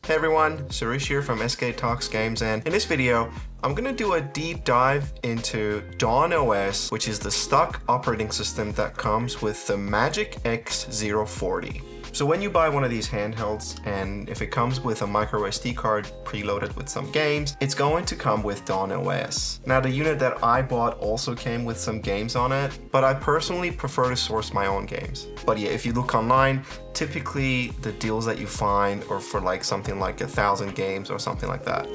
Hey everyone, Suresh here from SK Talks Games, and in this video, I'm gonna do a deep dive into Dawn OS, which is the stock operating system that comes with the MagicX Zero 40. So when you buy one of these handhelds, and if it comes with a micro SD card preloaded with some games, it's going to come with Dawn OS. Now the unit that I bought also came with some games on it, but I personally prefer to source my own games. But yeah, if you look online, typically the deals that you find are for like something like 1,000 games or something like that.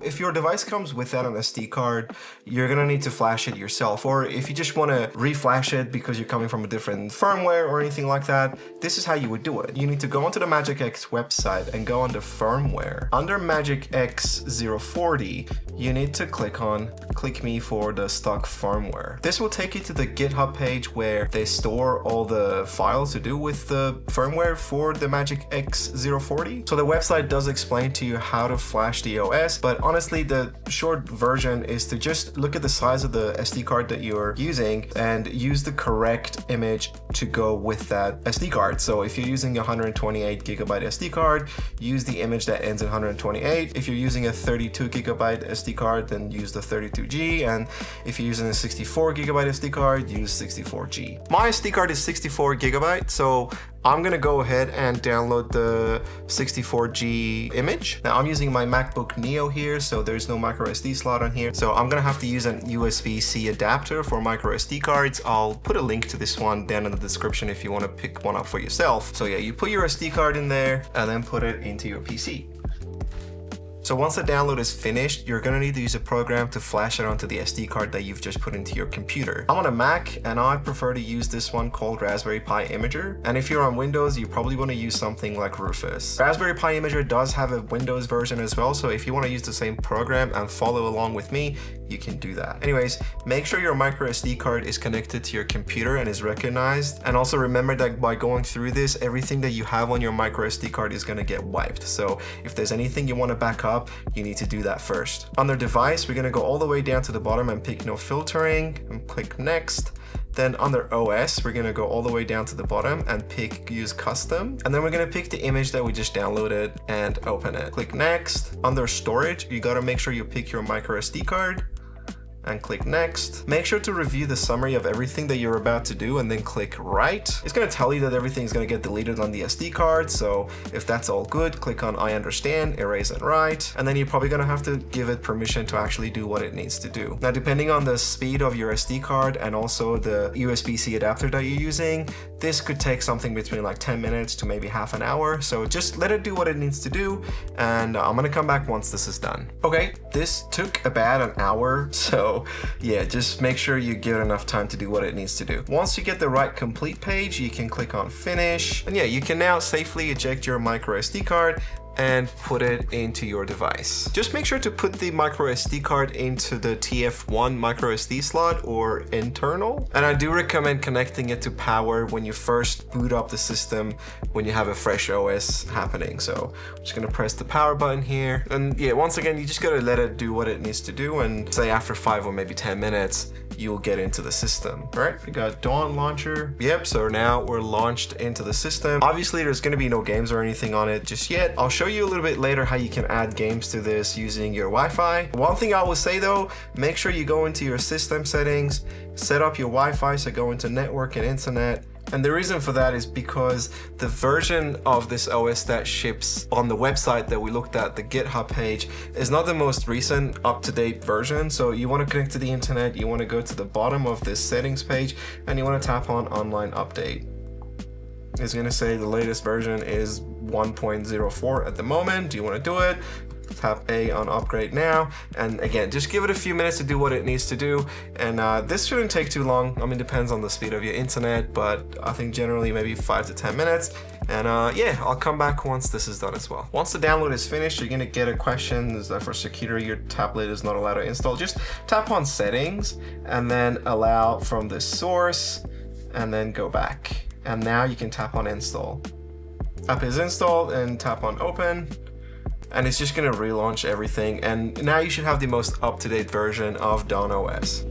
If your device comes without an SD card, you're gonna need to flash it yourself. Or if you just wanna reflash it because you're coming from a different firmware or anything like that, this is how you would do it. You need to go onto the MagicX website and go under firmware. Under MagicX Zero 40, you need to click me for the stock firmware. This will take you to the GitHub page where they store all the files to do with the firmware for the MagicX Zero 40. So the website does explain to you how to flash the OS, but honestly, the short version is to just look at the size of the SD card that you're using and use the correct image to go with that SD card. So if you're using a 128 gigabyte SD card, use the image that ends in 128. If you're using a 32 gigabyte SD card, then use the 32G. And if you're using a 64 gigabyte SD card, use 64G. My SD card is 64 gigabyte, so I'm gonna go ahead and download the 64G image. Now I'm using my MacBook Neo here, so there's no micro SD slot on here. So I'm gonna have to use an USB-C adapter for micro SD cards. I'll put a link to this one down in the description if you wanna pick one up for yourself. So yeah, you put your SD card in there and then put it into your PC. So once the download is finished, you're gonna need to use a program to flash it onto the SD card that you've just put into your computer. I'm on a Mac and I prefer to use this one called Raspberry Pi Imager. And if you're on Windows, you probably wanna use something like Rufus. Raspberry Pi Imager does have a Windows version as well, so if you wanna use the same program and follow along with me, you can do that. Anyways, make sure your micro SD card is connected to your computer and is recognized. And also remember that by going through this, everything that you have on your micro SD card is gonna get wiped. So if there's anything you wanna back up, you need to do that first. On the device, we're gonna go all the way down to the bottom and pick no filtering and click next. Then under OS, we're gonna go all the way down to the bottom and pick use custom. And then we're gonna pick the image that we just downloaded and open it. Click next. Under storage, you gotta make sure you pick your micro SD card and click next. Make sure to review the summary of everything that you're about to do and then click write. It's gonna tell you that everything's gonna get deleted on the SD card, so if that's all good, click on I understand, erase and write, and then you're probably gonna have to give it permission to actually do what it needs to do. Now, depending on the speed of your SD card and also the USB-C adapter that you're using, this could take something between like 10 minutes to maybe half an hour, so just let it do what it needs to do, and I'm gonna come back once this is done. Okay, this took about an hour, so yeah, just make sure you give it enough time to do what it needs to do. Once you get the right complete page, you can click on finish, and yeah, you can now safely eject your micro SD card and put it into your device. Just make sure to put the micro SD card into the TF1 micro SD slot or internal. And I do recommend connecting it to power when you first boot up the system when you have a fresh OS happening. So I'm just gonna press the power button here. And yeah, once again, you just gotta let it do what it needs to do, and say after 5 or maybe 10 minutes, you'll get into the system. All right, we got Dawn launcher. Yep, so now we're launched into the system. Obviously, there's gonna be no games or anything on it just yet. I'll show you a little bit later how you can add games to this using your Wi-Fi. One thing I will say though, make sure you go into your system settings, set up your Wi-Fi, so go into network and internet. And the reason for that is because the version of this OS that ships on the website that we looked at, the GitHub page, is not the most recent up-to-date version. So you want to connect to the internet, you want to go to the bottom of this settings page, and you want to tap on online update. It's going to say the latest version is 1.04 at the moment. Do you want to do it? Tap A on upgrade now, and again, just give it a few minutes to do what it needs to do, and this shouldn't take too long. I mean, depends on the speed of your internet, but I think generally maybe 5 to 10 minutes. And yeah, I'll come back once this is done as well. Once the download is finished, you're gonna get a question. Is that for security, your tablet is not allowed to install. Just tap on settings and then allow from the source and then go back. And now you can tap on install. App is installed and tap on open. And it's just gonna relaunch everything, and now you should have the most up-to-date version of Dawn OS.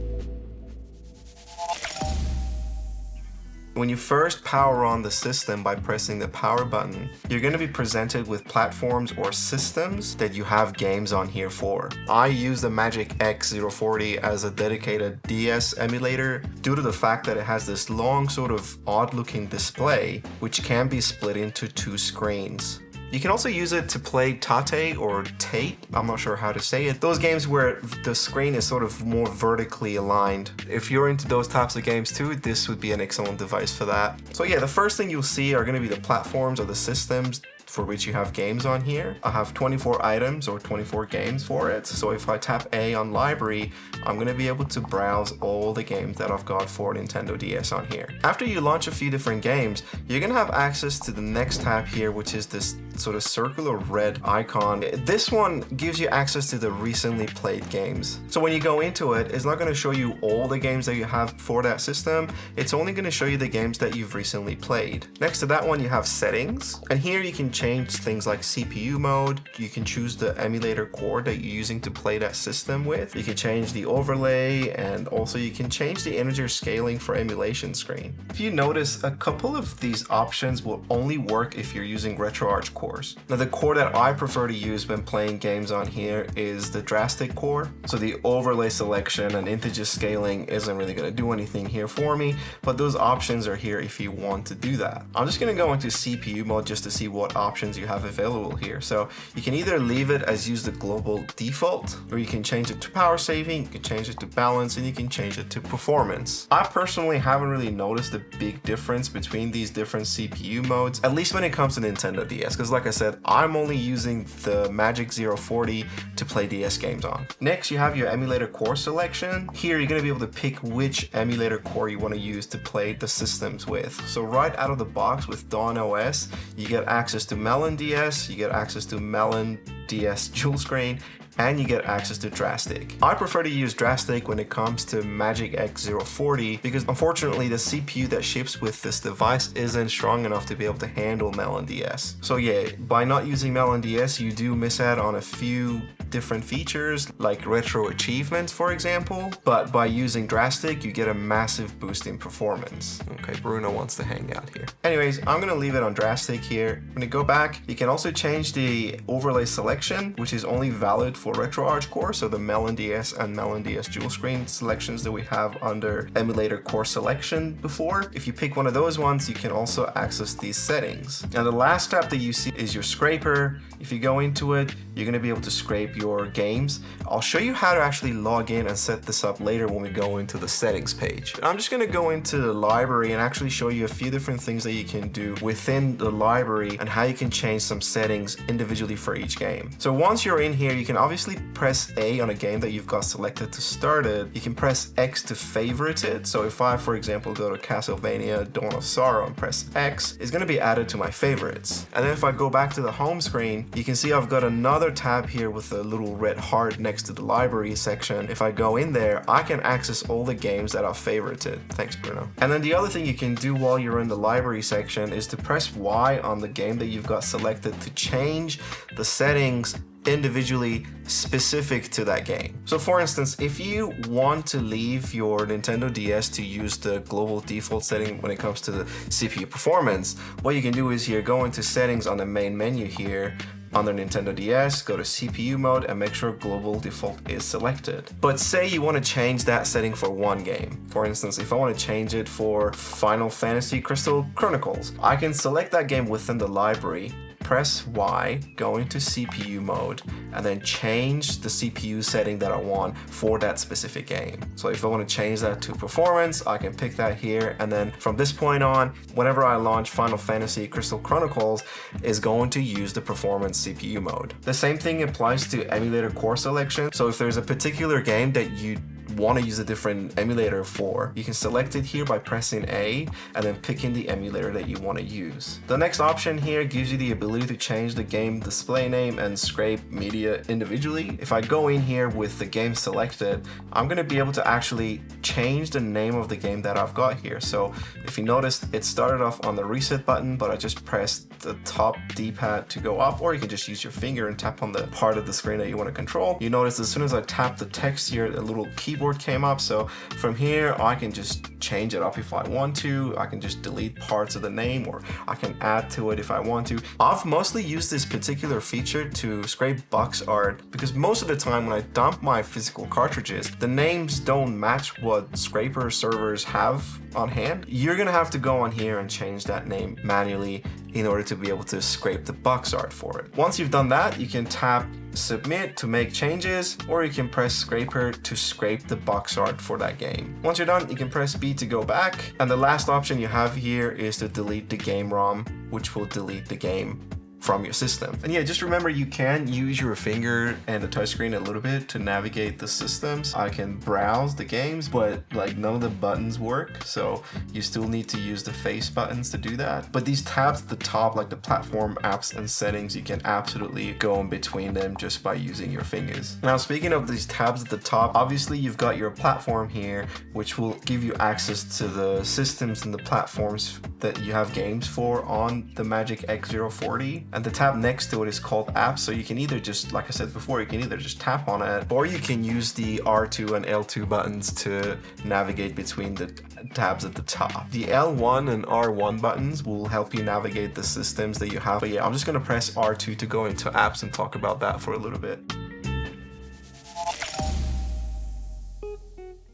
When you first power on the system by pressing the power button, you're going to be presented with platforms or systems that you have games on here for. I use the MagicX 040 as a dedicated DS emulator due to the fact that it has this long sort of odd looking display which can be split into 2 screens. You can also use it to play tate or tate, I'm not sure how to say it. Those games where the screen is sort of more vertically aligned. If you're into those types of games too, this would be an excellent device for that. So yeah, the first thing you'll see are going to be the platforms or the systems for which you have games on here. I have 24 items or 24 games for it. So if I tap A on library, I'm going to be able to browse all the games that I've got for Nintendo DS on here. After you launch a few different games, you're going to have access to the next tab here, which is this sort of circular red icon. This one gives you access to the recently played games. So when you go into it, it's not going to show you all the games that you have for that system. It's only going to show you the games that you've recently played. Next to that one, you have settings. And here you can change things like CPU mode. You can choose the emulator core that you're using to play that system with. You can change the overlay, and also you can change the integer scaling for emulation screen. If you notice, a couple of these options will only work if you're using RetroArch cores. Now the core that I prefer to use when playing games on here is the Drastic core. So the overlay selection and integer scaling isn't really going to do anything here for me, but those options are here if you want to do that. I'm just going to go into CPU mode just to see what options you have available here. So you can either leave it as use the global default, or you can change it to power saving, you can change it to balance, and you can change it to performance. I personally haven't really noticed a big difference between these different CPU modes, at least when it comes to Nintendo DS, because like I said, I'm only using the Magic 040 to play DS games on. Next, you have your emulator core selection. Here, you're going to be able to pick which emulator core you want to use to play the systems with. So right out of the box with Dawn OS, you get access to Melon DS, you get access to Melon DS dual screen, and you get access to Drastic. I prefer to use Drastic when it comes to MagicX 040 because unfortunately the CPU that ships with this device isn't strong enough to be able to handle Melon DS. So yeah, by not using Melon DS, you do miss out on a few different features like retro achievements, for example, but by using Drastic, you get a massive boost in performance. Okay, Bruno wants to hang out here. Anyways, I'm gonna leave it on Drastic here. When you go back, you can also change the overlay selection, which is only valid for RetroArch core, so the Melon DS and Melon DS dual screen selections that we have under emulator core selection before. If you pick one of those ones, you can also access these settings. Now the last tab that you see is your scraper. If you go into it, you're going to be able to scrape your games. I'll show you how to actually log in and set this up later when we go into the settings page. I'm just going to go into the library and actually show you a few different things that you can do within the library and how you can change some settings individually for each game. So once you're in here, you can obviously press A on a game that you've got selected to start it. You can press X to favorite it. So if I, for example, go to Castlevania Dawn of Sorrow and press X, it's going to be added to my favorites. And then if I go back to the home screen, you can see I've got another tab here with a little red heart next to the library section. If I go in there, I can access all the games that I've favorited. Thanks, Bruno. And then the other thing you can do while you're in the library section is to press Y on the game that you've got selected to change the settings individually specific to that game. So for instance, if you want to leave your Nintendo DS to use the global default setting when it comes to the CPU performance, what you can do is here, go into settings on the main menu here, under Nintendo DS, go to CPU mode and make sure global default is selected. But say you want to change that setting for one game. For instance, if I want to change it for Final Fantasy Crystal Chronicles, I can select that game within the library, press Y, go into CPU mode, and then change the CPU setting that I want for that specific game. So if I want to change that to performance, I can pick that here, and then from this point on, whenever I launch Final Fantasy Crystal Chronicles, is going to use the performance CPU mode. The same thing applies to emulator core selection. So if there's a particular game that you want to use a different emulator for, you can select it here by pressing A and then picking the emulator that you want to use. The next option here gives you the ability to change the game display name and scrape media individually. If I go in here with the game selected, I'm going to be able to actually change the name of the game that I've got here. So if you notice, it started off on the reset button, but I just pressed the top D-pad to go up, or you can just use your finger and tap on the part of the screen that you want to control. You notice as soon as I tap the text here, a little keyboard keyboard came up. So from here, I can just change it up if I want to. I can just delete parts of the name, or I can add to it if I want to. I've mostly used this particular feature to scrape box art because most of the time when I dump my physical cartridges, the names don't match what scraper servers have on hand. You're gonna have to go on here and change that name manually in order to be able to scrape the box art for it. Once you've done that, you can tap submit to make changes, or you can press scraper to scrape the box art for that game. Once you're done, you can press B to go back, and the last option you have here is to delete the game ROM, which will delete the game from your system. And yeah, just remember you can use your finger and the touchscreen a little bit to navigate the systems. I can browse the games, but like none of the buttons work, so you still need to use the face buttons to do that. But these tabs at the top, like the platform, apps, and settings, you can absolutely go in between them just by using your fingers. Now, speaking of these tabs at the top, obviously you've got your platform here, which will give you access to the systems and the platforms that you have games for on the MagicX Zero 40. And the tab next to it is called apps, so you can either just, like I said before, you can either just tap on it, or you can use the R2 and L2 buttons to navigate between the tabs at the top. The L1 and R1 buttons will help you navigate the systems that you have. But yeah, I'm just gonna press R2 to go into apps and talk about that for a little bit.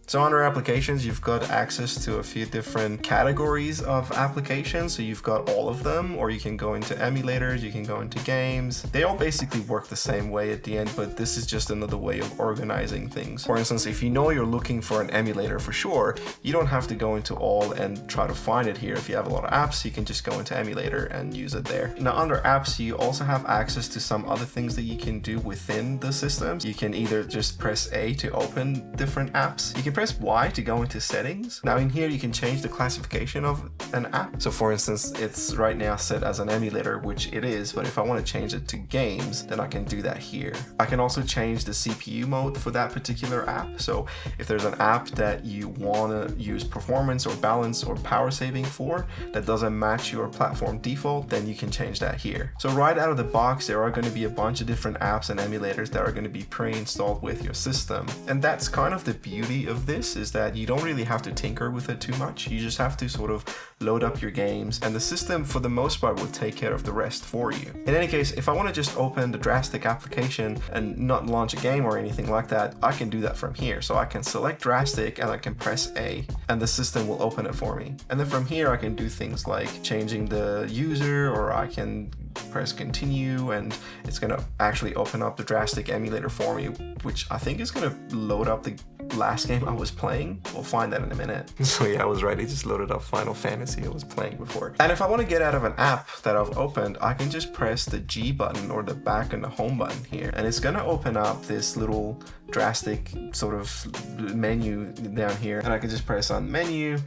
So under applications, you've got access to a few different categories of applications. So you've got all of them, or you can go into emulators, you can go into games. They all basically work the same way at the end, but this is just another way of organizing things. For instance, if you know you're looking for an emulator for sure, you don't have to go into all and try to find it here. If you have a lot of apps, you can just go into emulator and use it there. Now under apps, you also have access to some other things that you can do within the systems. You can either just press A to open different apps. You can press Y to go into settings. Now in here you can change the classification of an app. So for instance, it's right now set as an emulator, which it is, but if I want to change it to games, then I can do that here. I can also change the CPU mode for that particular app. So if there's an app that you want to use performance or balance or power saving for that doesn't match your platform default, then you can change that here. So right out of the box, there are going to be a bunch of different apps and emulators that are going to be pre-installed with your system. And that's kind of the beauty of this, is that you don't really have to tinker with it too much. You just have to sort of load up your games, and the system for the most part will take care of the rest for you. In any case, if I want to just open the Drastic application and not launch a game or anything like that, I can do that from here. So I can select Drastic and I can press A, and the system will open it for me. And then from here I can do things like changing the user, or I can press continue, and it's going to actually open up the Drastic emulator for me, which I think is going to load up the last game I was playing. We'll find that in a minute. So yeah, I was right. It just loaded up Final Fantasy I was playing before. And if I want to get out of an app that I've opened, I can just press the G button or the back and the home button here, and it's going to open up this little Drastic sort of menu down here, and I can just press on menu,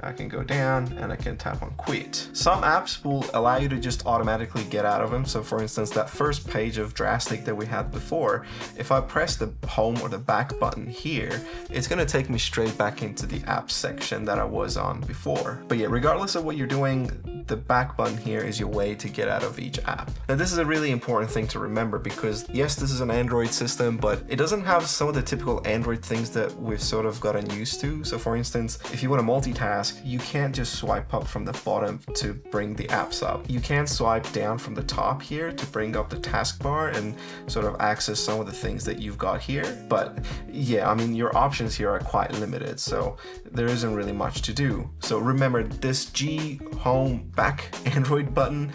I can go down, and I can tap on quit. Some apps will allow you to just automatically get out of them. So for instance, that first page of Drastic that we had before, if I press the home or the back button here, it's going to take me straight back into the apps section that I was on before. But yeah, regardless of what you're doing, the back button here is your way to get out of each app. Now this is a really important thing to remember, because yes, this is an Android system, but it doesn't have some of the typical Android things that we've sort of gotten used to. So for instance, if you want to multitask, you can't just swipe up from the bottom to bring the apps up. You can swipe down from the top here to bring up the taskbar and sort of access some of the things that you've got here. But yeah, I mean, your options here are quite limited, so there isn't really much to do. So remember, this G home back Android button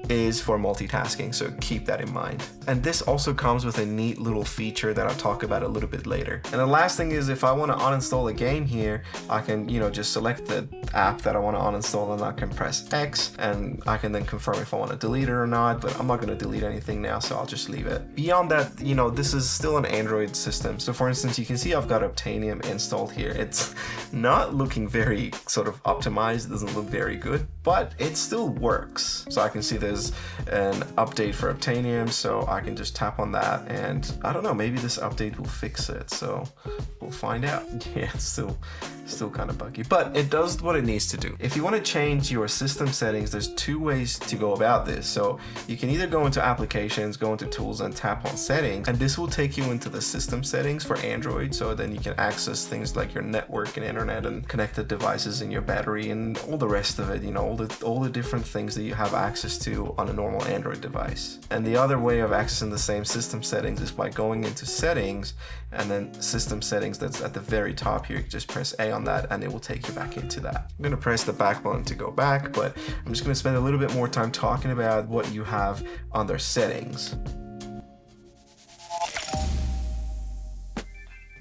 is for multitasking, so keep that in mind. And this also comes with a neat little feature that I'll talk about a little bit later. And the last thing is, if I want to uninstall a game here, I can, just select the app that I want to uninstall, and I can press X, and I can then confirm if I want to delete it or not, but I'm not going to delete anything now, so I'll just leave it. Beyond that, this is still an Android system. So for instance, you can see I've got Obtainium installed here. It's not looking very sort of optimized, it doesn't look very good, but it still works. So I can see there's an update for Obtainium, so I I can just tap on that, and I don't know, maybe this update will fix it, so we'll find out. Yeah, it's still kind of buggy, but it does what it needs to do. If you want to change your system settings, there's two ways to go about this. So you can either go into applications, go into tools, and tap on settings, and this will take you into the system settings for Android, so then you can access things like your network and internet and connected devices and your battery and all the rest of it, you know, all the different things that you have access to on a normal Android device. And the other way of accessing the same system settings is by going into settings and then system settings, that's at the very top here. You just press A on that and it will take you back into that. I'm going to press the back button to go back, but I'm just going to spend a little bit more time talking about what you have under settings.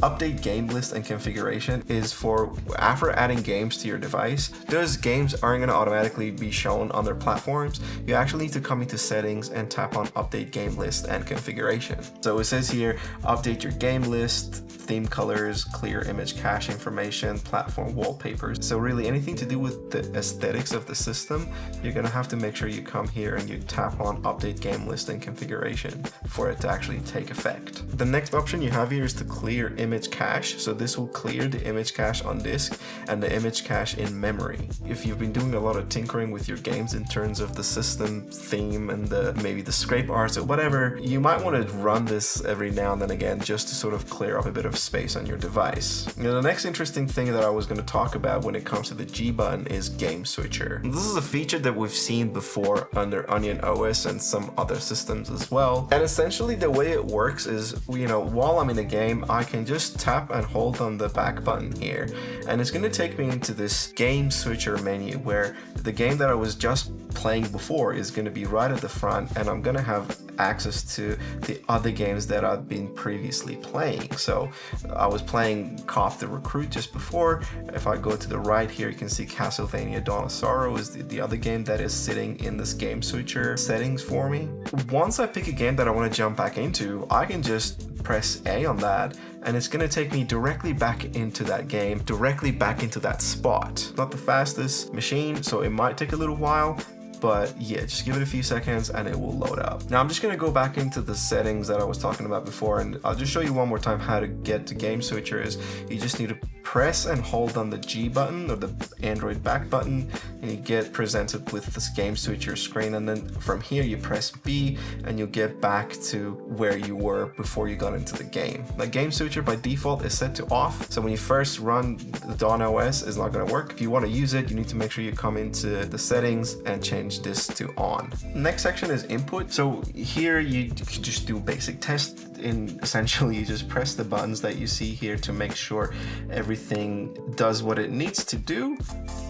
Update game list and configuration is for after adding games to your device. Those games aren't going to automatically be shown on their platforms. You actually need to come into settings and tap on update game list and configuration. So it says here, update your game list, theme colors, clear image cache information, platform wallpapers. So really anything to do with the aesthetics of the system, you're going to have to make sure you come here and you tap on update game list and configuration for it to actually take effect. The next option you have here is to clear image cache. So this will clear the image cache on disk and the image cache in memory. If you've been doing a lot of tinkering with your games in terms of the system theme and maybe the scrape arts or whatever, you might want to run this every now and then again just to sort of clear up a bit of space on your device. Now, the next interesting thing that I was going to talk about when it comes to the G button is Game Switcher. This is a feature that we've seen before under Onion OS and some other systems as well. And essentially the way it works is, you know, while I'm in a game, I can just tap and hold on the back button here, and it's going to take me into this Game Switcher menu where the game that I was just playing before is going to be right at the front, and I'm going to have access to the other games that I've been previously playing. So I was playing Cop the Recruit just before. If I go to the right here, you can see Castlevania Dawn of Sorrow is the other game that is sitting in this Game Switcher settings for me. Once I pick a game that I want to jump back into, I can just press A on that, and it's going to take me directly back into that game, directly back into that spot. Not the fastest machine, so it might take a little while, but yeah, just give it a few seconds and it will load up. Now I'm just going to go back into the settings that I was talking about before, and I'll just show you one more time how to get to Game Switcher. Is you just need to press and hold on the G button or the Android back button, and you get presented with this Game Switcher screen, and then from here you press B and you'll get back to where you were before you got into the game. Now Game Switcher by default is set to off, so when you first run the Dawn OS, it's not going to work. If you want to use it, you need to make sure you come into the settings and change this to on. Next section is input. So here you can just do basic test. Essentially you just press the buttons that you see here to make sure everything does what it needs to do.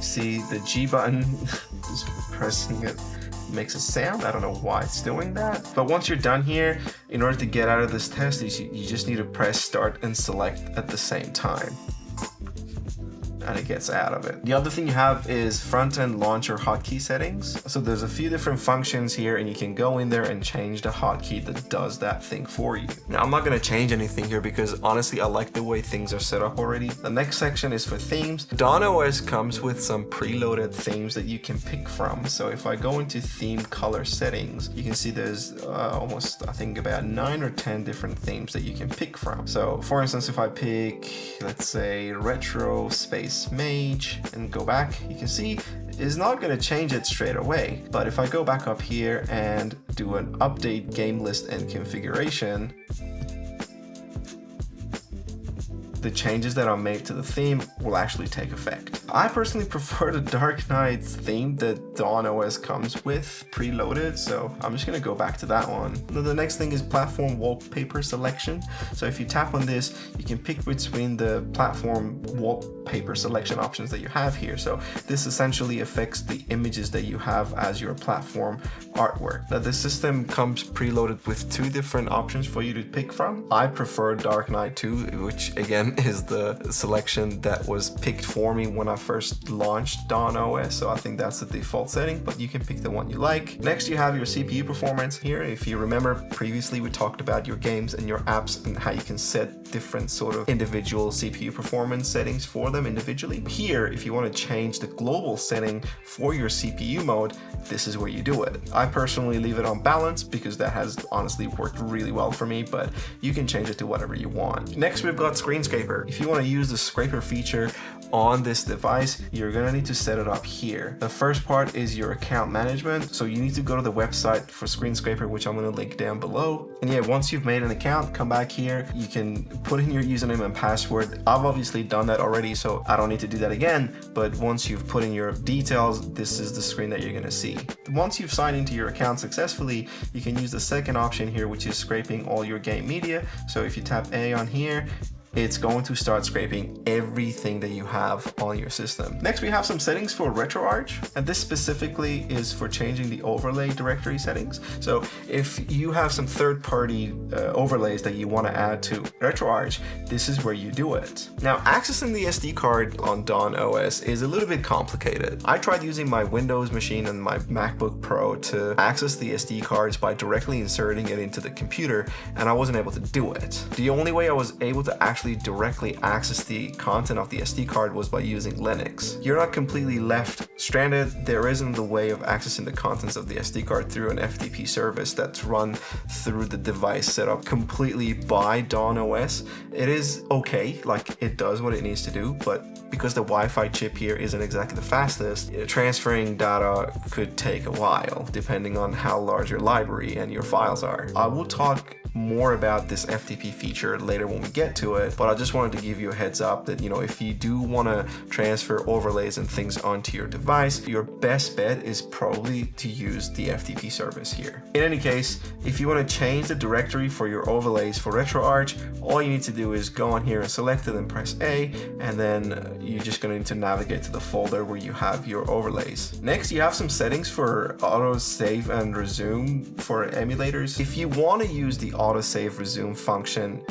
See the G button, just pressing it makes a sound. I don't know why it's doing that, but once you're done here, in order to get out of this test, you just need to press start and select at the same time, and it gets out of it. The other thing you have is front-end launcher hotkey settings. So there's a few different functions here, and you can go in there and change the hotkey that does that thing for you. Now I'm not going to change anything here because honestly I like the way things are set up already. The next section is for themes. Dawn OS comes with some preloaded themes that you can pick from. So if I go into theme color settings, you can see there's almost, I think, about 9 or 10 different themes that you can pick from. So for instance, if I pick, let's say, retro space mage and go back, you can see it's not going to change it straight away. But if I go back up here and do an update game list and configuration, the changes that are made to the theme will actually take effect. I personally prefer the Dark Knight theme that Dawn OS comes with preloaded, so I'm just gonna go back to that one. Now the next thing is platform wallpaper selection. So if you tap on this, you can pick between the platform wallpaper selection options that you have here. So this essentially affects the images that you have as your platform artwork. Now the system comes preloaded with 2 different options for you to pick from. I prefer Dark Knight 2, which again is the selection that was picked for me when I first launched Dawn OS, so I think that's the default setting, but you can pick the one you like. Next you have your CPU performance here. If you remember, previously we talked about your games and your apps and how you can set different sort of individual CPU performance settings for them. them individually. Here, if you want to change the global setting for your CPU mode, this is where you do it. I personally leave it on balance because that has honestly worked really well for me, but you can change it to whatever you want. Next, we've got Screen Scraper. If you want to use the scraper feature on this device, you're gonna need to set it up here. The first part is your account management. So you need to go to the website for Screen Scraper, which I'm gonna link down below. And yeah, once you've made an account, come back here. You can put in your username and password. I've obviously done that already, so I don't need to do that again. But once you've put in your details, this is the screen that you're gonna see. Once you've signed into your account successfully, you can use the second option here, which is scraping all your game media. So if you tap A on here, it's going to start scraping everything that you have on your system. Next, we have some settings for RetroArch, and this specifically is for changing the overlay directory settings. So if you have some third-party overlays that you want to add to RetroArch, this is where you do it. Now, accessing the SD card on Dawn OS is a little bit complicated. I tried using my Windows machine and my MacBook Pro to access the SD cards by directly inserting it into the computer, and I wasn't able to do it. The only way I was able to actually directly access the content of the SD card was by using Linux. You're not completely left stranded. There isn't the way of accessing the contents of the SD card through an FTP service that's run through the device set up completely by Dawn OS. It is okay, like it does what it needs to do, but because the Wi-Fi chip here isn't exactly the fastest, transferring data could take a while, depending on how large your library and your files are. I will talk more about this FTP feature later when we get to it, but I just wanted to give you a heads up that, you know, if you do want to transfer overlays and things onto your device, your best bet is probably to use the FTP service here. In any case, if you want to change the directory for your overlays for RetroArch, all you need to do is go on here and select it and press A, and then you're just going to need to navigate to the folder where you have your overlays. Next, you have some settings for auto save and resume for emulators. If you want to use the auto save resume function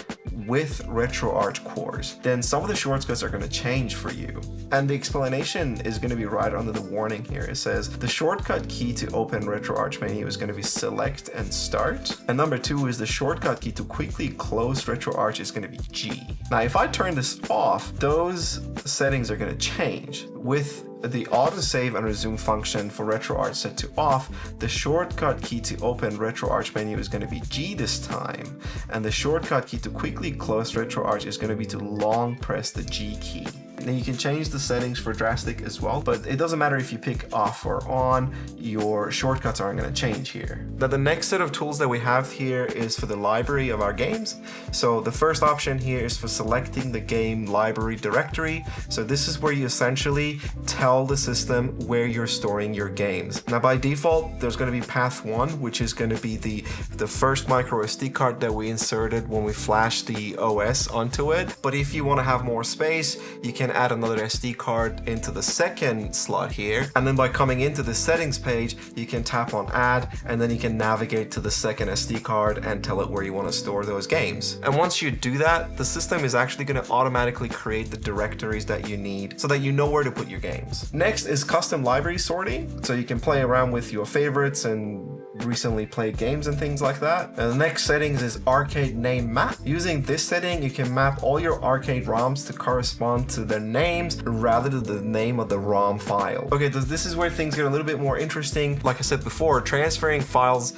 with RetroArch cores, then some of the shortcuts are going to change for you. And the explanation is going to be right under the warning here. It says the shortcut key to open RetroArch menu is going to be select and start. And number 2 is the shortcut key to quickly close RetroArch is going to be G. Now, if I turn this off, those settings are going to change. With the autosave and resume function for RetroArch set to off, the shortcut key to open RetroArch menu is going to be G this time, and the shortcut key to quickly close RetroArch is going to be to long press the G key. Now you can change the settings for Drastic as well, but it doesn't matter if you pick off or on, your shortcuts aren't going to change here. Now the next set of tools that we have here is for the library of our games. So the first option here is for selecting the game library directory. So this is where you essentially tell the system where you're storing your games. Now by default, there's going to be path 1, which is going to be the first micro SD card that we inserted when we flashed the OS onto it. But if you want to have more space, you can add another SD card into the second slot here, and then by coming into the settings page, you can tap on add, and then you can navigate to the second SD card and tell it where you want to store those games. And once you do that, the system is actually going to automatically create the directories that you need so that you know where to put your games. Next is custom library sorting, so you can play around with your favorites and recently played games and things like that. And the next settings is arcade name map. Using this setting, you can map all your arcade ROMs to correspond to their names rather than the name of the ROM file. Okay, this is where things get a little bit more interesting. Like I said before, transferring files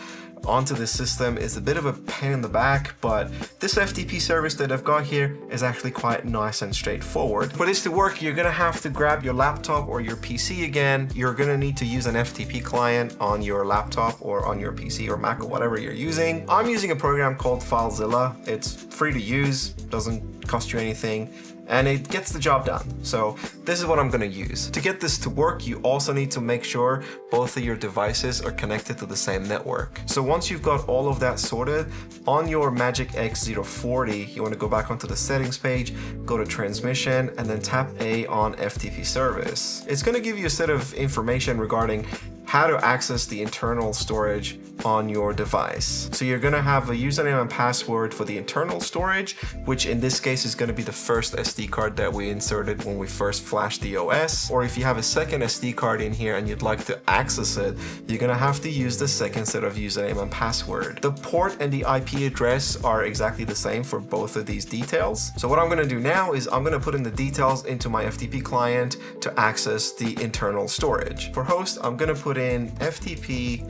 onto this system is a bit of a pain in the back, but this FTP service that I've got here is actually quite nice and straightforward. For this to work, you're gonna have to grab your laptop or your PC again. You're gonna need to use an FTP client on your laptop or on your PC or Mac or whatever you're using. I'm using a program called FileZilla. It's free to use, doesn't cost you anything, and it gets the job done. So this is what I'm gonna use. To get this to work, you also need to make sure both of your devices are connected to the same network. So once you've got all of that sorted, on your MagicX Zero 40, you wanna go back onto the settings page, go to transmission, and then tap A on FTP service. It's gonna give you a set of information regarding how to access the internal storage on your device. So you're gonna have a username and password for the internal storage, which in this case is gonna be the first SD card that we inserted when we first flashed the OS. Or if you have a second SD card in here and you'd like to access it, you're gonna have to use the second set of username and password. The port and the IP address are exactly the same for both of these details. So what I'm gonna do now is I'm gonna put in the details into my FTP client to access the internal storage. For host, I'm gonna put in FTP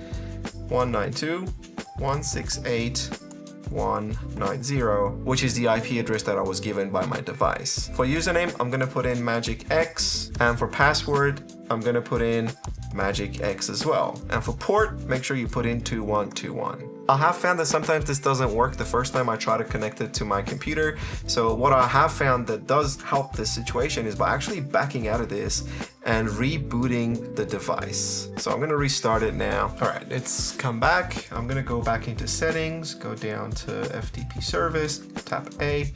192.168.190, which is the IP address that I was given by my device. For username, I'm gonna put in MagicX, and for password, I'm gonna put in MagicX as well. And for port, make sure you put in 2121. I have found that sometimes this doesn't work the first time I try to connect it to my computer. So what I have found that does help this situation is by actually backing out of this and rebooting the device. So I'm gonna restart it now. All right, it's come back. I'm gonna go back into settings, go down to FTP service, tap A.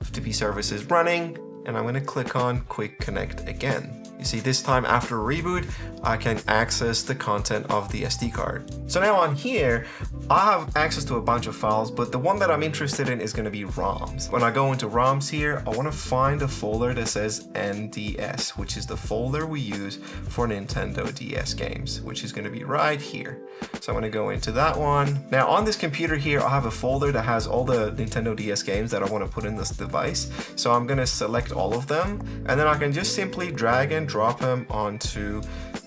FTP service is running, and I'm gonna click on quick connect again. You see, this time after reboot, I can access the content of the SD card. So now on here, I have access to a bunch of files, but the one that I'm interested in is gonna be ROMs. When I go into ROMs here, I wanna find a folder that says NDS, which is the folder we use for Nintendo DS games, which is gonna be right here. So I'm gonna go into that one. Now on this computer here, I have a folder that has all the Nintendo DS games that I wanna put in this device. So I'm gonna select all of them, and then I can just simply drag and drop them onto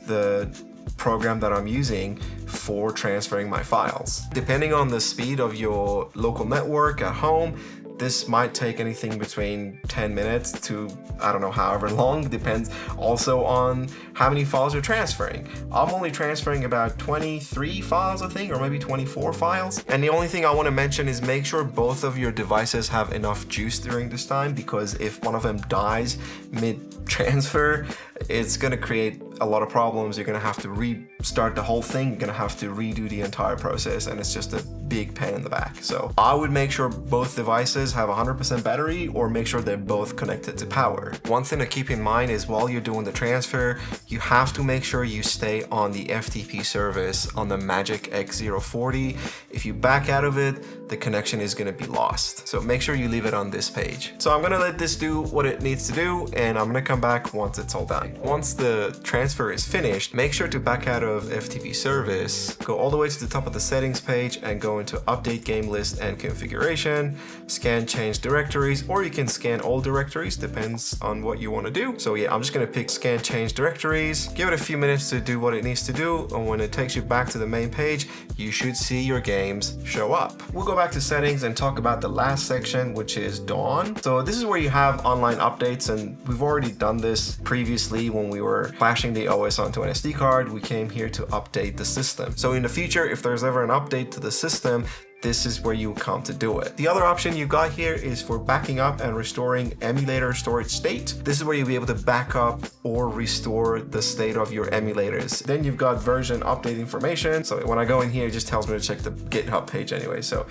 the program that I'm using for transferring my files. Depending on the speed of your local network at home, this might take anything between 10 minutes to, I don't know, however long. Depends also on how many files you're transferring. I'm only transferring about 23 files, I think, or maybe 24 files. And the only thing I want to mention is make sure both of your devices have enough juice during this time, because if one of them dies mid-transfer, it's going to create a lot of problems. You're going to have to restart the whole thing. You're going to have to redo the entire process, and it's just a big pain in the back. So I would make sure both devices have 100% battery, or make sure they're both connected to power. One thing to keep in mind is while you're doing the transfer, you have to make sure you stay on the FTP service on the MagicX Zero 40. If you back out of it, the connection is going to be lost. So make sure you leave it on this page. So I'm going to let this do what it needs to do, and I'm going to come back once it's all done. Once the transfer is finished, make sure to back out of FTP service, go all the way to the top of the settings page and go into update game list and configuration, scan change directories, or you can scan all directories, depends on what you want to do. So yeah, I'm just going to pick scan change directories, give it a few minutes to do what it needs to do, and when it takes you back to the main page, you should see your games show up. We'll go back to settings and talk about the last section, which is Dawn. So this is where you have online updates, and we've already done this previously when we were flashing the OS onto an SD card. We came here to update the system. So in the future, if there's ever an update to the system, this is where you come to do it. The other option you got here is for backing up and restoring emulator storage state. This is where you'll be able to back up or restore the state of your emulators. Then you've got version update information. So when I go in here, it just tells me to check the GitHub page anyway. So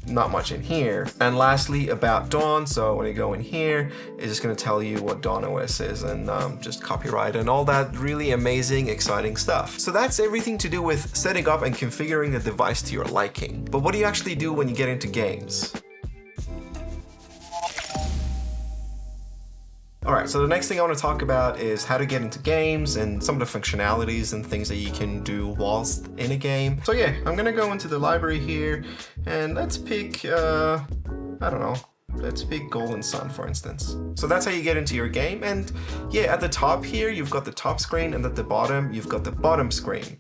not much in here. And lastly, about Dawn. So when you go in here, it's just going to tell you what Dawn OS is, and just copyright and all that really amazing, exciting stuff. So that's everything to do with setting up and configuring the device to your liking. But what do you actually do when you get into games? Alright, so the next thing I want to talk about is how to get into games and some of the functionalities and things that you can do whilst in a game. So yeah, I'm gonna go into the library here and let's pick, I don't know, let's pick Golden Sun, for instance. So that's how you get into your game. And yeah, at the top here, you've got the top screen, and at the bottom, you've got the bottom screen.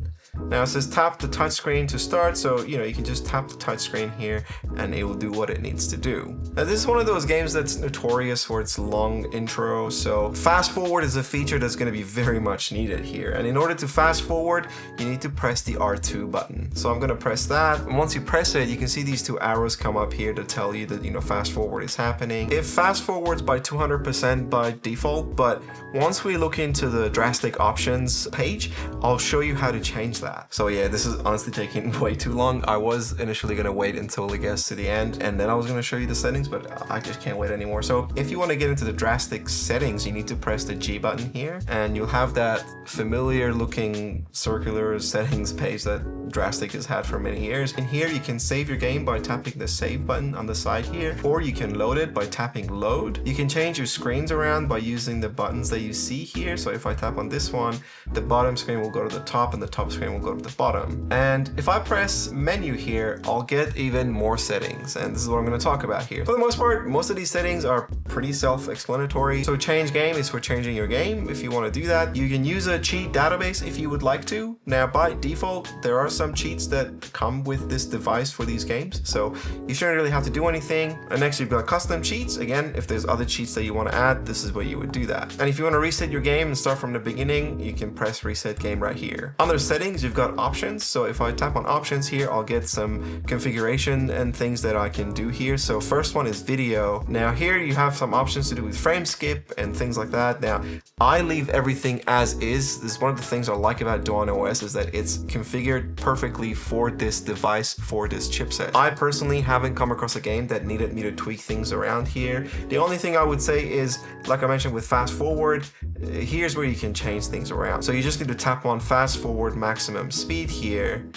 Now it says tap the touchscreen to start, so you can just tap the touchscreen here and it will do what it needs to do. Now this is one of those games that's notorious for its long intro, so fast forward is a feature that's going to be very much needed here. And in order to fast forward, you need to press the R2 button. So I'm going to press that, and once you press it, you can see these two arrows come up here to tell you that fast forward is happening. It fast forwards by 200% by default, but once we look into the Drastic options page, I'll show you how to change that. that. So yeah, this is honestly taking way too long. I was initially gonna wait until it gets to the end, and then I was gonna show you the settings, but I just can't wait anymore. So if you want to get into the Drastic settings, you need to press the G button here, and you'll have that familiar looking circular settings page that Drastic has had for many years. In here, you can save your game by tapping the save button on the side here, or you can load it by tapping load. You can change your screens around by using the buttons that you see here. So if I tap on this one, the bottom screen will go to the top and the top screen will go to the bottom. And if I press menu here, I'll get even more settings, and this is what I'm going to talk about here. For the most part, most of these settings are pretty self-explanatory. So change game is for changing your game. If you want to do that, you can use a cheat database if you would like to. Now by default, there are some cheats that come with this device for these games, so you shouldn't really have to do anything. And next you've got custom cheats. Again, if there's other cheats that you want to add, this is where you would do that. And if you want to reset your game and start from the beginning, you can press reset game right here. Under settings, you've got options. So if I tap on options here, I'll get some configuration and things that I can do here. So first one is video. Now here you have some options to do with frame skip and things like that. Now I leave everything as is. This is one of the things I like about Dawn OS, is that it's configured perfectly for this device, for this chipset. I personally haven't come across a game that needed me to tweak things around here. The only thing I would say is, like I mentioned with fast forward, here's where you can change things around. So you just need to tap on fast forward maximum speed here,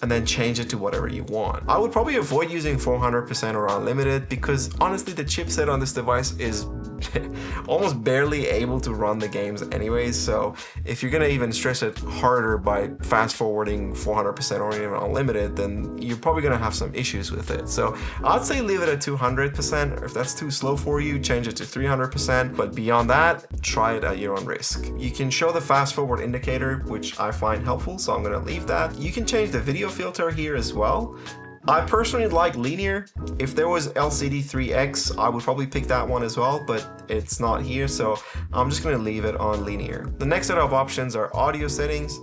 and then change it to whatever you want. I would probably avoid using 400% or unlimited, because honestly the chipset on this device is almost barely able to run the games anyways. So if you're gonna even stress it harder by fast forwarding 400% or even unlimited, then you're probably gonna have some issues with it. So I'd say leave it at 200%. If that's too slow for you, change it to 300%. But beyond that, try it at your own risk. You can show the fast forward indicator, which I find helpful, so I'm gonna leave that. You can change the video filter here as well. I personally like linear. If there was LCD 3X, I would probably pick that one as well, but it's not here, so I'm just gonna leave it on linear. The next set of options are audio settings.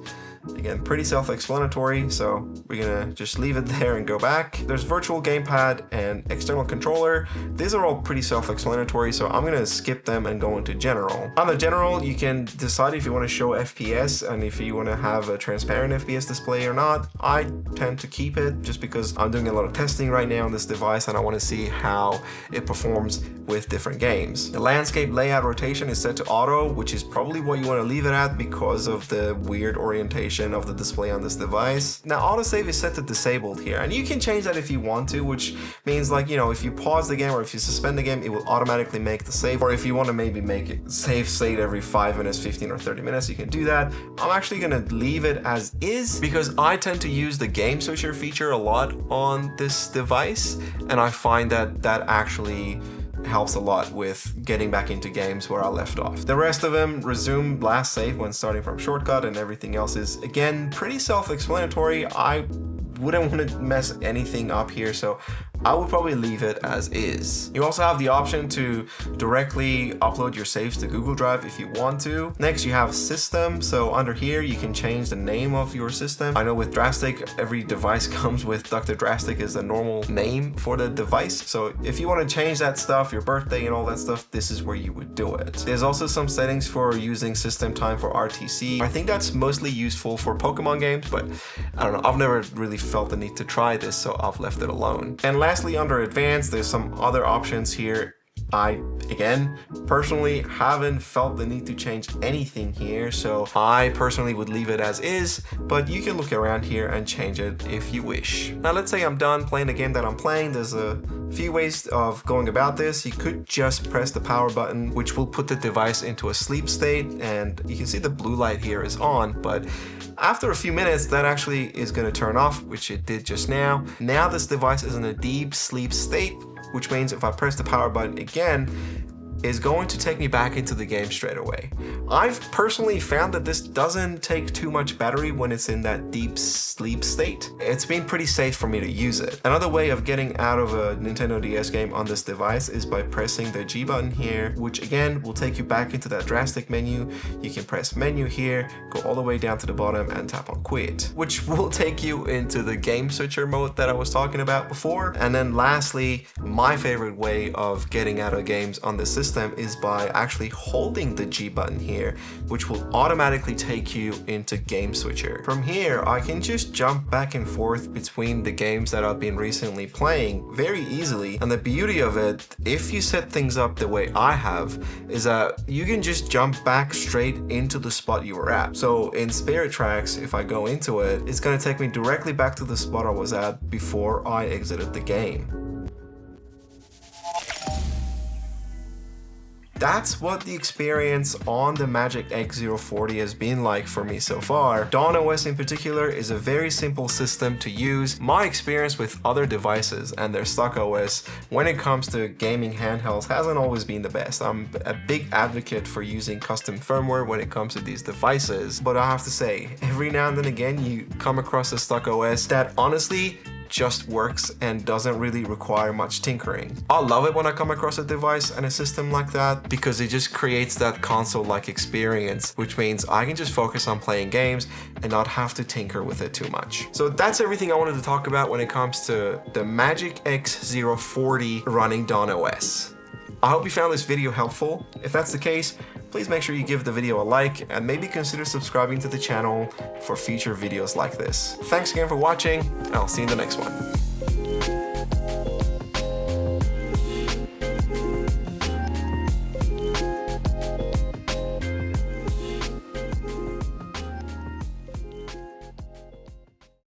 Again, pretty self-explanatory, so we're gonna just leave it there and go back. There's virtual gamepad and external controller. These are all pretty self-explanatory, so I'm gonna skip them and go into general. On the general, you can decide if you want to show FPS and if you want to have a transparent FPS display or not. I tend to keep it just because I'm doing a lot of testing right now on this device and I want to see how it performs with different games. The landscape layout rotation is set to auto, which is probably what you want to leave it at because of the weird orientation of the display on this device. Now autosave is set to disabled here, and you can change that if you want to, which means, like, you know, if you pause the game or if you suspend the game, it will automatically make the save. Or if you want to maybe make it save state every 5 minutes, 15 or 30 minutes, you can do that. I'm actually gonna leave it as is because I tend to use the game switcher feature a lot on this device, and I find that that actually helps a lot with getting back into games where I left off. The rest of them, resume last save when starting from shortcut, and everything else is again pretty self-explanatory. I wouldn't want to mess anything up here, so I would probably leave it as is. You also have the option to directly upload your saves to Google Drive if you want to. Next, you have system. So under here, you can change the name of your system. I know with Drastic, every device comes with Dr. Drastic as the normal name for the device. So if you want to change that stuff, your birthday and all that stuff, this is where you would do it. There's also some settings for using system time for RTC. I think that's mostly useful for Pokemon games, but I don't know. I've never really felt the need to try this, so I've left it alone. And lastly, under advanced, there's some other options here. I, again, personally haven't felt the need to change anything here, so I personally would leave it as is, but you can look around here and change it if you wish. Now let's say I'm done playing the game that I'm playing. There's a few ways of going about this. You could just press the power button, which will put the device into a sleep state, and you can see the blue light here is on, but after a few minutes that actually is going to turn off, which it did just now. Now this device is in a deep sleep state, which means if I press the power button again, is going to take me back into the game straight away. I've personally found that this doesn't take too much battery when it's in that deep sleep state. It's been pretty safe for me to use it. Another way of getting out of a Nintendo DS game on this device is by pressing the G button here, which again will take you back into that Drastic menu. You can press menu here, go all the way down to the bottom and tap on quit, which will take you into the game switcher mode that I was talking about before. And then lastly, my favorite way of getting out of games on this system system is by actually holding the G button here, which will automatically take you into Game Switcher. From here, I can just jump back and forth between the games that I've been recently playing very easily. And the beauty of it, if you set things up the way I have, is that you can just jump back straight into the spot you were at. So in Spirit Tracks, if I go into it, it's going to take me directly back to the spot I was at before I exited the game. That's what the experience on the MagicX Zero 40 has been like for me so far. Dawn OS in particular is a very simple system to use. My experience with other devices and their stock OS when it comes to gaming handhelds hasn't always been the best. I'm a big advocate for using custom firmware when it comes to these devices, but I have to say, every now and then again you come across a stock OS that honestly just works and doesn't really require much tinkering. I love it when I come across a device and a system like that because it just creates that console-like experience, which means I can just focus on playing games and not have to tinker with it too much. So that's everything I wanted to talk about when it comes to the MagicX Zero 40 running Dawn OS. I hope you found this video helpful. If that's the case, please make sure you give the video a like and maybe consider subscribing to the channel for future videos like this. Thanks again for watching, and I'll see you in the next one.